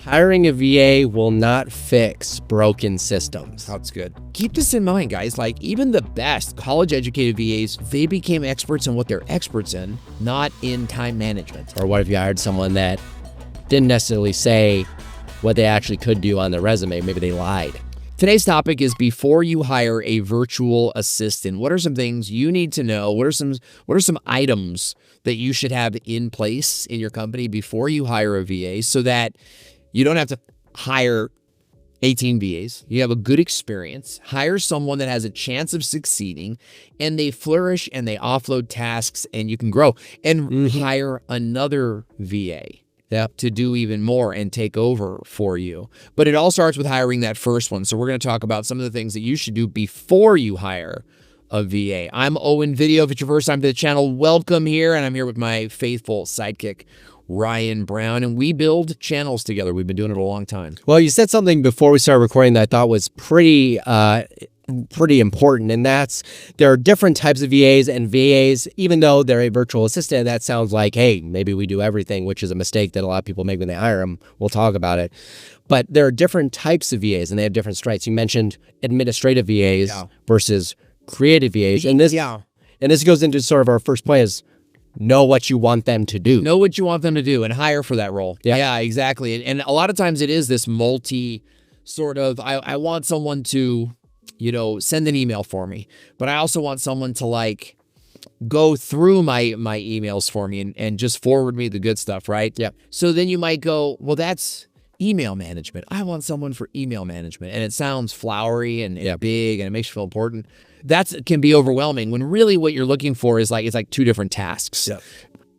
Hiring a VA will not fix broken systems. That's good. Keep this in mind, guys. Like, even the best college-educated VAs, they became experts in what they're experts in, not in time management. Or what if you hired someone that didn't necessarily say what they actually could do on their resume? Maybe they lied. Today's topic is before you hire a virtual assistant, what are some things you need to know? What are some items that you should have in place in your company before you hire a VA so that you don't have to hire 18 VAs. You have a good experience. Hire someone that has a chance of succeeding, and they flourish and they offload tasks, and you can grow. And hire another VA to do even more and take over for you. But it all starts with hiring that first one. So we're going to talk about some of the things that you should do before you hire a VA. I'm Owen Video. If it's your first time to the channel, welcome here. And I'm here with my faithful sidekick, Ryan Brown, and we build channels together. We've been doing it a long time. Well, you said something before we started recording that I thought was pretty important, and that's there are different types of VAs, and VAs, even though they're a virtual assistant, that sounds like, hey, maybe we do everything, which is a mistake that a lot of people make when they hire them. We'll talk about it. But there are different types of VAs, and they have different strengths. You mentioned administrative VAs versus creative VAs, and this goes into sort of our first point is know what you want them to do. Know what you want them to do and hire for that role. Yeah, exactly. And a lot of times it is this multi sort of, I want someone to, send an email for me, but I also want someone to like go through my emails for me and just forward me the good stuff, right? Yeah. So then you might go, well, that's email management. I want someone for email management. And it sounds flowery and big and it makes you feel important. That can be overwhelming when really what you're looking for is it's like two different tasks. Yeah.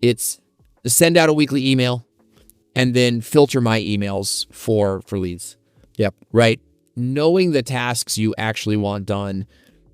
It's send out a weekly email and then filter my emails for leads. Yep. Right? Knowing the tasks you actually want done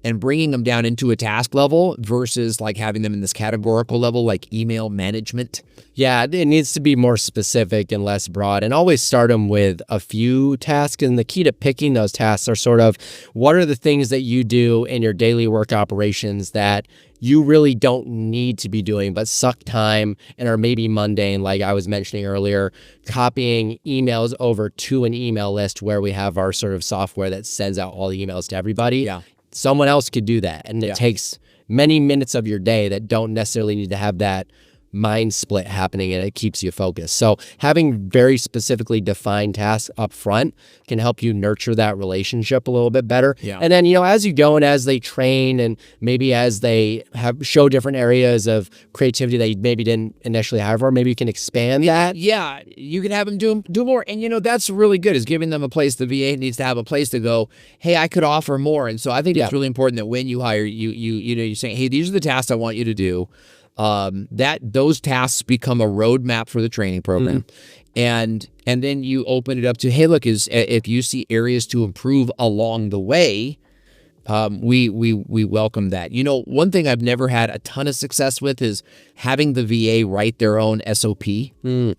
and bringing them down into a task level versus like having them in this categorical level, like email management. Yeah, it needs to be more specific and less broad, and always start them with a few tasks. And the key to picking those tasks are sort of what are the things that you do in your daily work operations that you really don't need to be doing, but suck time and are maybe mundane, like I was mentioning earlier, copying emails over to an email list where we have our sort of software that sends out all the emails to everybody. Yeah. Someone else could do that. And it takes many minutes of your day that don't necessarily need to have that mind split happening, and it keeps you focused. So having very specifically defined tasks up front can help you nurture that relationship a little bit better. Yeah. And then, as you go and as they train and maybe as they show different areas of creativity that you maybe didn't initially have, or maybe you can expand that. Yeah, you can have them do more. And that's really good, is giving them a place. The VA needs to have a place to go, hey, I could offer more. And so I think it's really important that when you hire, you're saying, hey, these are the tasks I want you to do. That those tasks become a roadmap for the training program. And then you open it up to, hey, look, if you see areas to improve along the way, we welcome that. One thing I've never had a ton of success with is having the VA write their own SOP.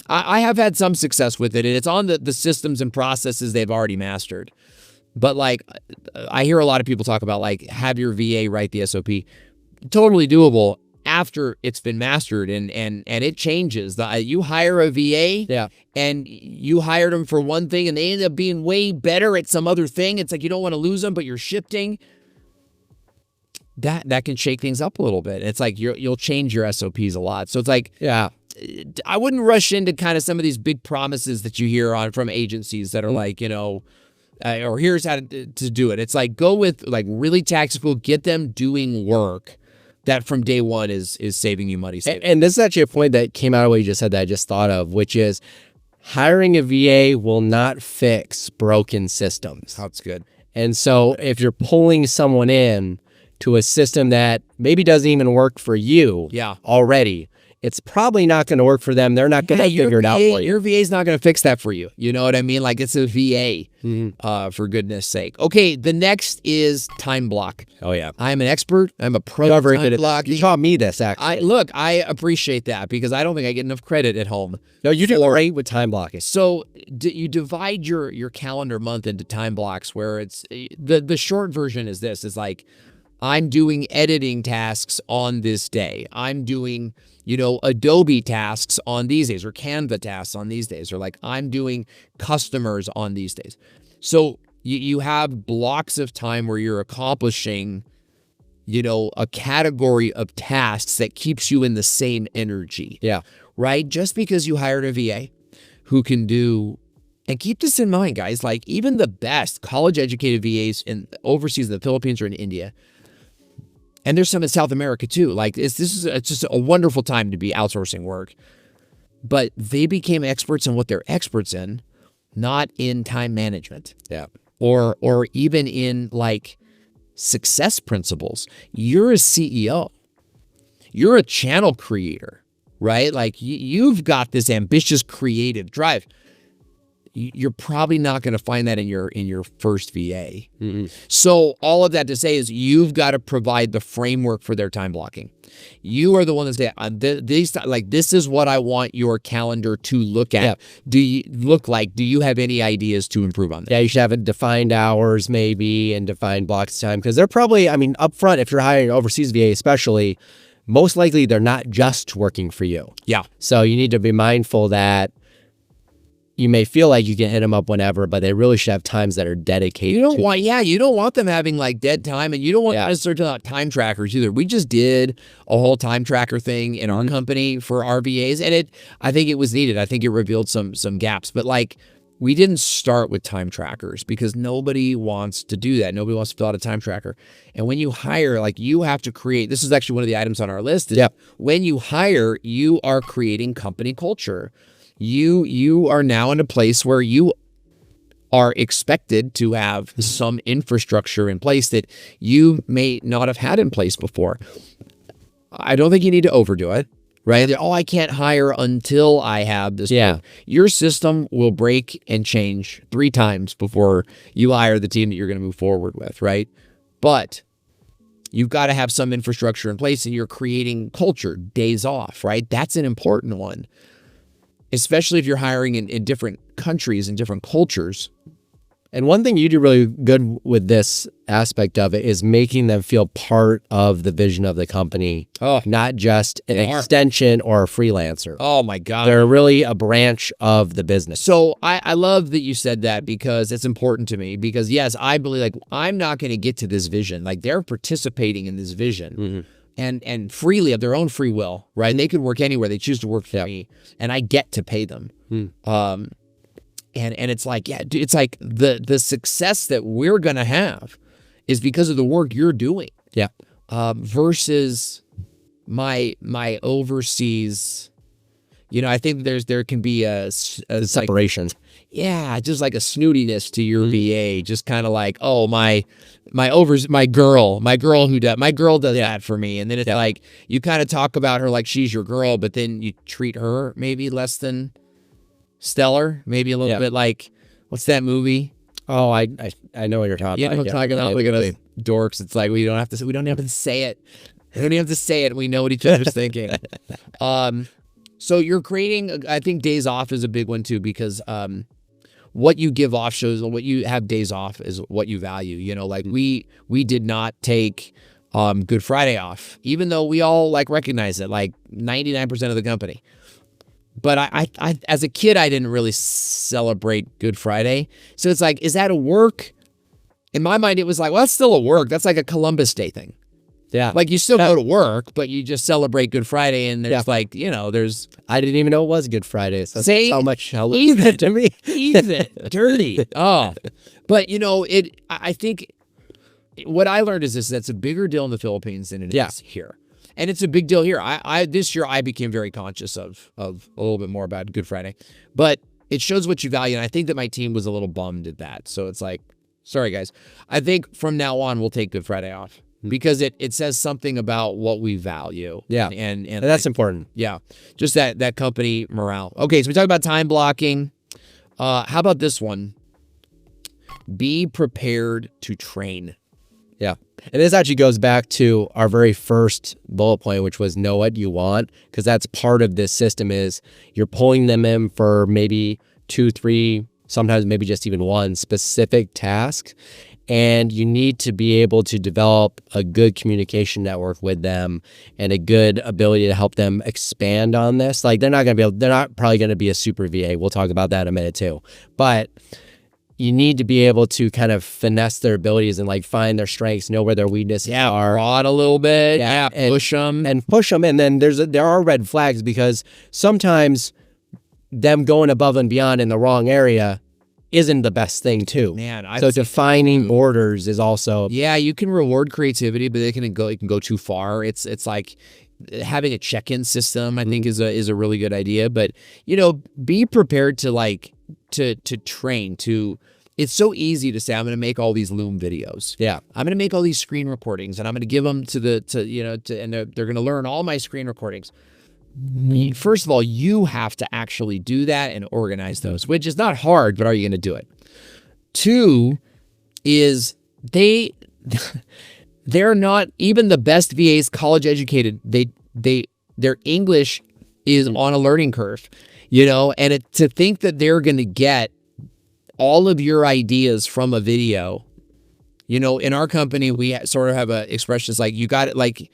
I have had some success with it, and it's on the systems and processes they've already mastered. But like, I hear a lot of people talk about like, have your VA write the SOP. Totally doable after it's been mastered and it changes. You hire a VA and you hired them for one thing and they end up being way better at some other thing. It's like you don't want to lose them, but you're shifting. That can shake things up a little bit. It's like you'll change your SOPs a lot. So it's like, I wouldn't rush into kind of some of these big promises that you hear from agencies that are like, or here's how to do it. It's like, go with like really tactical, get them doing work that from day one is saving you money. And this is actually a point that came out of what you just said that I just thought of, which is hiring a VA will not fix broken systems. That's good. And so if you're pulling someone in to a system that maybe doesn't even work for you already, it's probably not going to work for them. They're not going to figure it out for you. Your VA is not going to fix that for you. You know what I mean? Like, it's a VA, for goodness sake. Okay, the next is time block. Oh, yeah. I'm an expert. I'm a pro at time block. You taught me this, actually. I appreciate that because I don't think I get enough credit at home. No, you do great with time blocking. So you divide your calendar month into time blocks where it's the short version is this, is like, I'm doing editing tasks on this day. I'm doing, Adobe tasks on these days, or Canva tasks on these days, or like I'm doing customers on these days. So you have blocks of time where you're accomplishing, a category of tasks that keeps you in the same energy. Yeah. Right? Just because you hired a VA who can do, and keep this in mind, guys, like even the best college-educated VAs in overseas, in the Philippines or in India, and there's some in South America too. Like it's just a wonderful time to be outsourcing work. But they became experts in what they're experts in, not in time management. Yeah. Or even in like success principles. You're a CEO. You're a channel creator, right? Like you've got this ambitious creative drive. You're probably not going to find that in your first VA. Mm-hmm. So all of that to say is you've got to provide the framework for their time blocking. You are the one that say, this is what I want your calendar to look at. Yeah. Do you have any ideas to improve on that? Yeah, you should have defined hours maybe and defined blocks of time, because they're probably, up front, if you're hiring an overseas VA especially, most likely they're not just working for you. Yeah. So you need to be mindful that you may feel like you can hit them up whenever, but they really should have times that are dedicated. You don't want them having like dead time, and you don't want to start out time trackers either. We just did a whole time tracker thing in our company for our VAs, and I think it was needed. I think it revealed some gaps, but like we didn't start with time trackers because nobody wants to do that. Nobody wants to fill out a time tracker. And when you hire, like you have to create, this is actually one of the items on our list. Is when you hire, you are creating company culture. You are now in a place where you are expected to have some infrastructure in place that you may not have had in place before. I don't think you need to overdo it, right? Oh, I can't hire until I have this. Yeah. Your system will break and change 3 times before you hire the team that you're going to move forward with, right? But you've got to have some infrastructure in place, and you're creating culture, days off, right? That's an important one. Especially if you're hiring in different countries and different cultures. And one thing you do really good with this aspect of it is making them feel part of the vision of the company, not just an extension or a freelancer. Oh my God. They're really a branch of the business. So I love that you said that, because it's important to me, because yes, I believe like I'm not going to get to this vision. Like they're participating in this vision. Mm-hmm. And freely, of their own free will, right? And they could work anywhere. They choose to work for me, and I get to pay them. And it's like, it's like the success that we're gonna have is because of the work you're doing. Yeah. Versus my overseas. I think there can be a separation. Just like a snootiness to your VA, just kind of like, oh, my girl does that for me. And then it's like, you kind of talk about her like she's your girl, but then you treat her maybe less than stellar, maybe a little bit like, what's that movie? Oh, I know what you're talking about. I'm talking about. Look at us dorks. It's like, we don't have to say it. We don't have to say it. We know what each other's thinking. So you're creating, I think days off is a big one too, because what you give off shows what you have days off is what you value. Like we did not take Good Friday off, even though we all like recognize it, like 99% of the company. But I as a kid, I didn't really celebrate Good Friday. So it's like, is that a work? In my mind, it was like, well, that's still a work. That's like a Columbus Day thing. Yeah. Like you still go to work, but you just celebrate Good Friday, and there's like, there's. I didn't even know it was Good Friday. So See? How much Even to me. Even dirty. Oh. But I think what I learned is that's a bigger deal in the Philippines than it is here. And it's a big deal here. This year I became very conscious of a little bit more about Good Friday. But it shows what you value, and I think that my team was a little bummed at that. So it's like, sorry guys. I think from now on we'll take Good Friday off. Because it says something about what we value. Yeah. And that's important. Yeah. Just that company morale. Okay, so we talked about time blocking. How about this one? Be prepared to train. Yeah. And this actually goes back to our very first bullet point, which was know what you want, because that's part of this system is you're pulling them in for maybe 2, 3, sometimes maybe just even one specific task. and you need to be able to develop a good communication network with them and a good ability to help them expand on this. Like they're not probably going to be a super VA. We'll talk about that in a minute too. But you need to be able to kind of finesse their abilities and like find their strengths, know where their weaknesses are. Prod a little bit. And push them. And then there are red flags, because sometimes them going above and beyond in the wrong area isn't the best thing too. Man, so defining borders is also. Yeah, you can reward creativity, but it can go too far. It's like having a check-in system, I think is a really good idea. But be prepared to to train. It's so easy to say, I'm going to make all these Loom videos. Yeah, I'm going to make all these screen recordings, and I'm going to give them and they're going to learn all my screen recordings. First of all, you have to actually do that and organize those, which is not hard, but are you going to do it? 2 is they're not even the best VAs, college educated. Their English is on a learning curve, and to think that they're going to get all of your ideas from a video. In our company, we sort of have a expression. It's like, you got it. Like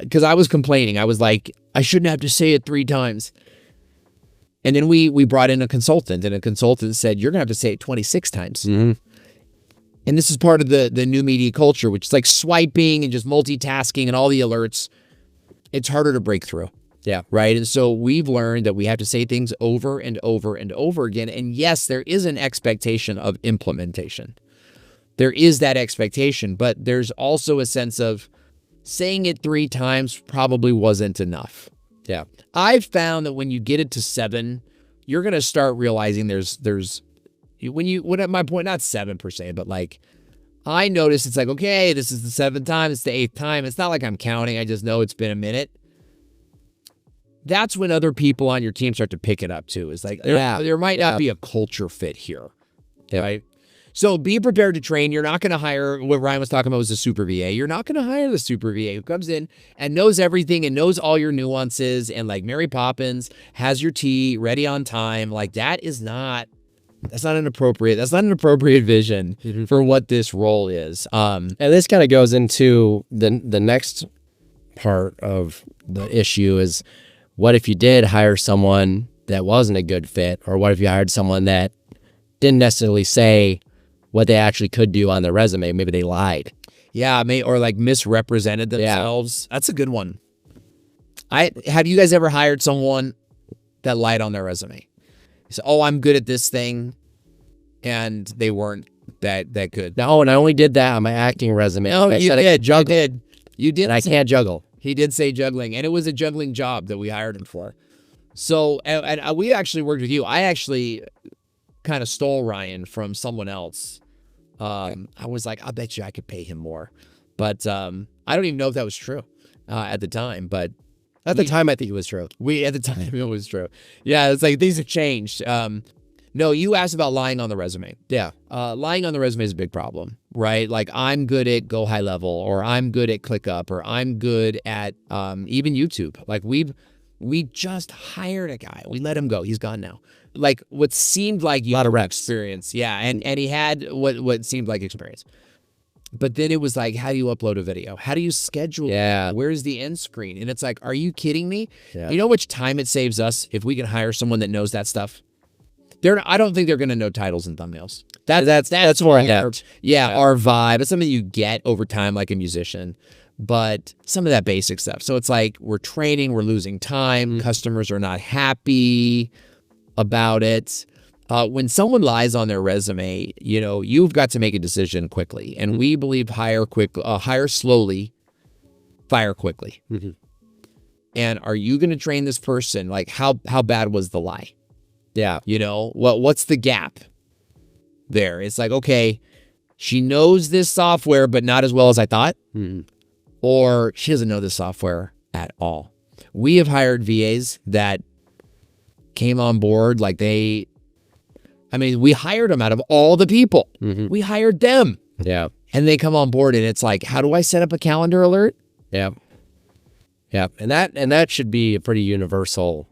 because I was complaining. I was like, I shouldn't have to say it 3 times. And then we brought in a consultant, and a consultant said, you're going to have to say it 26 times. Mm-hmm. And this is part of the new media culture, which is like swiping and just multitasking and all the alerts. It's harder to break through. Yeah. Right. And so we've learned that we have to say things over and over and over again. And yes, there is an expectation of implementation. There is that expectation, but there's also a sense of saying it 3 times probably wasn't enough. Yeah. I've found that when you get it to 7, you're going to start realizing my point, not 7 per se, but like, I notice it's like, okay, this is the 7th time, it's the 8th time. It's not like I'm counting. I just know it's been a minute. That's when other people on your team start to pick it up too. It's like, there might not be a culture fit here. Yeah. Right. So be prepared to train. You're not going to hire, what Ryan was talking about was a super VA. You're not going to hire the super VA who comes in and knows everything and knows all your nuances and like Mary Poppins has your tea ready on time. Like that's not an appropriate vision for what this role is. And this kind of goes into the next part of the issue is, what if you did hire someone that wasn't a good fit? Or what if you hired someone that didn't necessarily say what they actually could do on their resume? Maybe they lied. Yeah, or like misrepresented themselves. Yeah. That's a good one. Have you guys ever hired someone that lied on their resume? You say, oh, I'm good at this thing, and they weren't that good. No, and I only did that on my acting resume. No, you did. You did. And I can't juggle. He did say juggling, and it was a juggling job that we hired him for. So, and we actually worked with you. I actually kind of stole Ryan from someone else. I was like, I bet you I could pay him more. But I don't even know if that was true at the time. But at the time, I think it was true. At the time, it was true. Yeah, it's like things have changed. No, you asked about lying on the resume. Yeah. Lying on the resume is a big problem, right? Like, I'm good at Go High Level, or I'm good at ClickUp, or I'm good at even YouTube. Like, we just hired a guy. We let him go. He's gone now. Like, what seemed like a lot of reps. Experience. Yeah, and he had what seemed like experience. But then it was like, how do you upload a video? How do you schedule? Yeah. Where's the end screen? And it's like, are you kidding me? Yeah. You know how much time it saves us if we can hire someone that knows that stuff? I don't think they're going to know titles and thumbnails. That's more apt. Yeah, our vibe. It's something you get over time like a musician, but some of that basic stuff. So it's like, we're training, we're losing time. Customers are not happy about it. When someone lies on their resume, you've got to make a decision quickly. And we believe hire slowly, fire quickly. Mm-hmm. And are you going to train this person? Like, how bad was the lie? Yeah. What's the gap there? It's like, okay, she knows this software, but not as well as I thought. Mm-hmm. Or she doesn't know this software at all. We have hired VAs that came on board like we hired them out of all the people. Mm-hmm. We hired them. Yeah. And they come on board and it's like, how do I set up a calendar alert? Yeah. Yeah. And that should be a pretty universal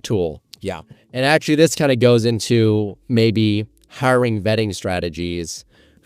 tool. Yeah. And actually this kind of goes into maybe hiring vetting strategies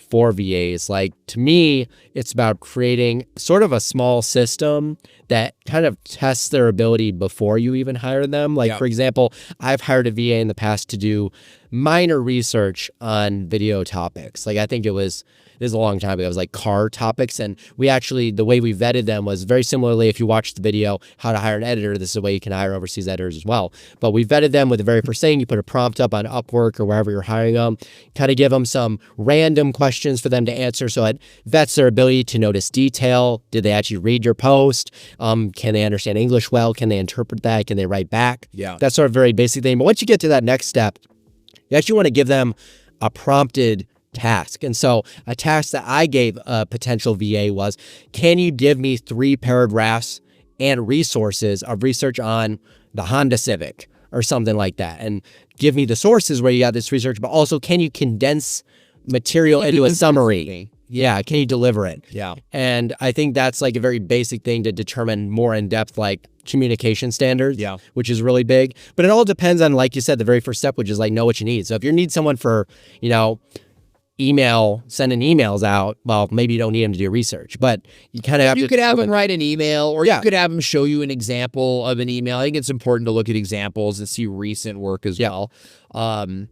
for VAs. Like, to me, it's about creating sort of a small system that kind of tests their ability before you even hire them. Like, for example, I've hired a VA in the past to do minor research on video topics. Like, I think this is a long time ago. It was like car topics. And we actually, the way we vetted them was very similarly, if you watch the video, how to hire an editor, this is a way you can hire overseas editors as well. But we vetted them with the very first thing. You put a prompt up on Upwork or wherever you're hiring them, kind of give them some random questions for them to answer. So it vets their ability to notice detail. Did they actually read your post? Can they understand English well? Can they interpret that? Can they write back? Yeah. That's sort of very basic thing. But once you get to that next step, you actually want to give them a prompted task. And so a task that I gave a potential VA was, can you give me 3 paragraphs and resources of research on the Honda Civic or something like that? And give me the sources where you got this research, but also can you condense material into a summary? Yeah. Can you deliver it? Yeah. And I think that's like a very basic thing to determine more in depth, like communication standards, which is really big. But it all depends on, like you said, the very first step, which is like know what you need. So if you need someone for, sending emails out, well, maybe you don't need them to do research, but you kind of have You could have them write an email, or you could have them show you an example of an email. I think it's important to look at examples and see recent work as well,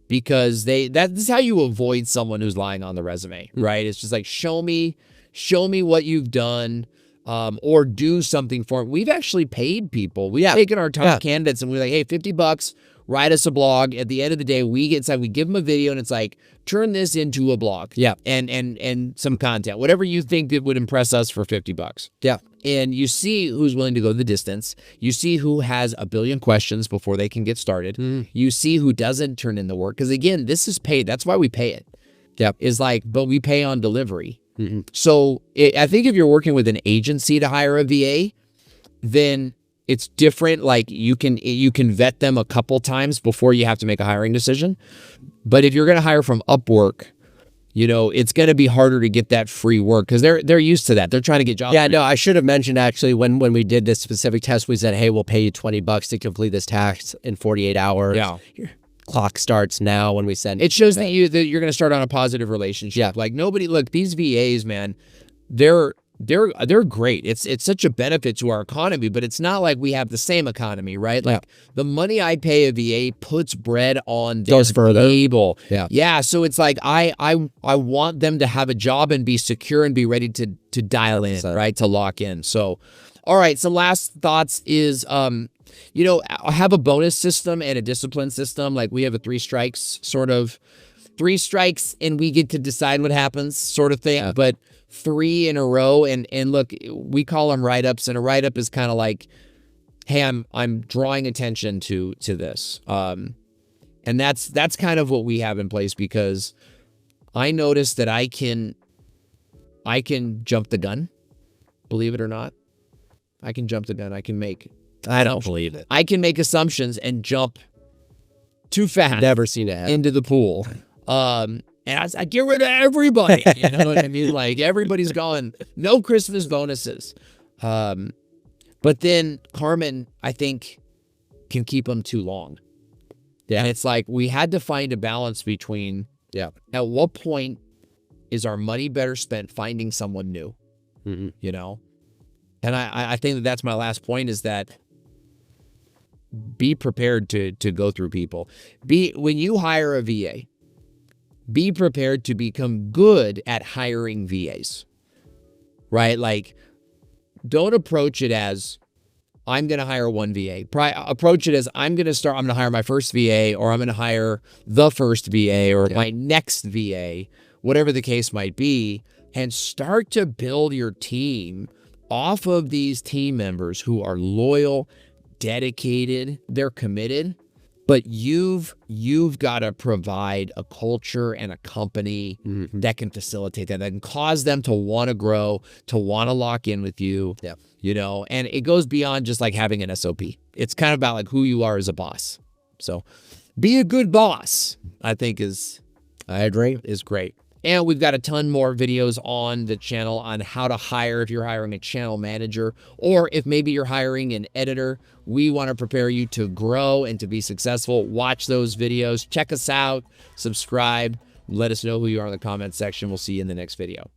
because that's how you avoid someone who's lying on the resume, right? It's just like, show me what you've done, or do something for them. We've actually paid people. We've taken our top candidates and we're like, hey, $50. Write us a blog. At the end of the day, we give them a video and it's like, turn this into a blog. Yeah. And some content, whatever you think that would impress us for $50. Yeah. And you see who's willing to go the distance. You see who has a billion questions before they can get started. You see who doesn't turn in the work. Because again, this is paid. That's why we pay it. Yeah. Is like, but we pay on delivery. So I think if you're working with an agency to hire a VA, then it's different. Like you can vet them a couple times before you have to make a hiring decision. But if you're going to hire from Upwork, it's going to be harder to get that free work because they're used to that. They're trying to get jobs. Yeah, no, I should have mentioned actually when we did this specific test, we said, hey, we'll pay you $20 to complete this task in 48 hours. Yeah. Your clock starts now when we send it. Shows that you're going to start on a positive relationship. Yeah. Like look, these VAs, man, they're great. It's such a benefit to our economy, but it's not like we have the same economy, right? Like the money I pay a VA puts bread on their table. Yeah. So it's like I want them to have a job and be secure and be ready to dial in, right? To lock in. So, all right. So last thoughts is I have a bonus system and a discipline system. Like we have a 3 strikes and we get to decide what happens sort of thing. But 3 in a row, and look, we call them write-ups, and a write-up is kind of like, hey, I'm drawing attention to this, and that's kind of what we have in place, because I noticed that I can jump the gun, believe it or not. I can jump the gun. I don't believe it. I can make assumptions and jump too fast. Never seen it happen. Into the pool. And I get rid of everybody. You know what I mean? Like everybody's going, no Christmas bonuses. But then Carmen, I think, can keep them too long. Yeah. And it's like we had to find a balance between, at what point is our money better spent finding someone new? And I think that's my last point, is that be prepared to go through people. When you hire a VA, be prepared to become good at hiring VAs, right? Like, don't approach it as, I'm going to hire one VA. Approach it as, I'm going to hire my first VA, or I'm going to hire the first VA, or my next VA, whatever the case might be, and start to build your team off of these team members who are loyal, dedicated, they're committed. But you've got to provide a culture and a company that can facilitate that can cause them to want to grow, to want to lock in with you, and it goes beyond just like having an SOP. It's kind of about like who you are as a boss. So be a good boss, I think is great. And we've got a ton more videos on the channel on how to hire if you're hiring a channel manager, or if maybe you're hiring an editor. We want to prepare you to grow and to be successful. Watch those videos. Check us out. Subscribe. Let us know who you are in the comments section. We'll see you in the next video.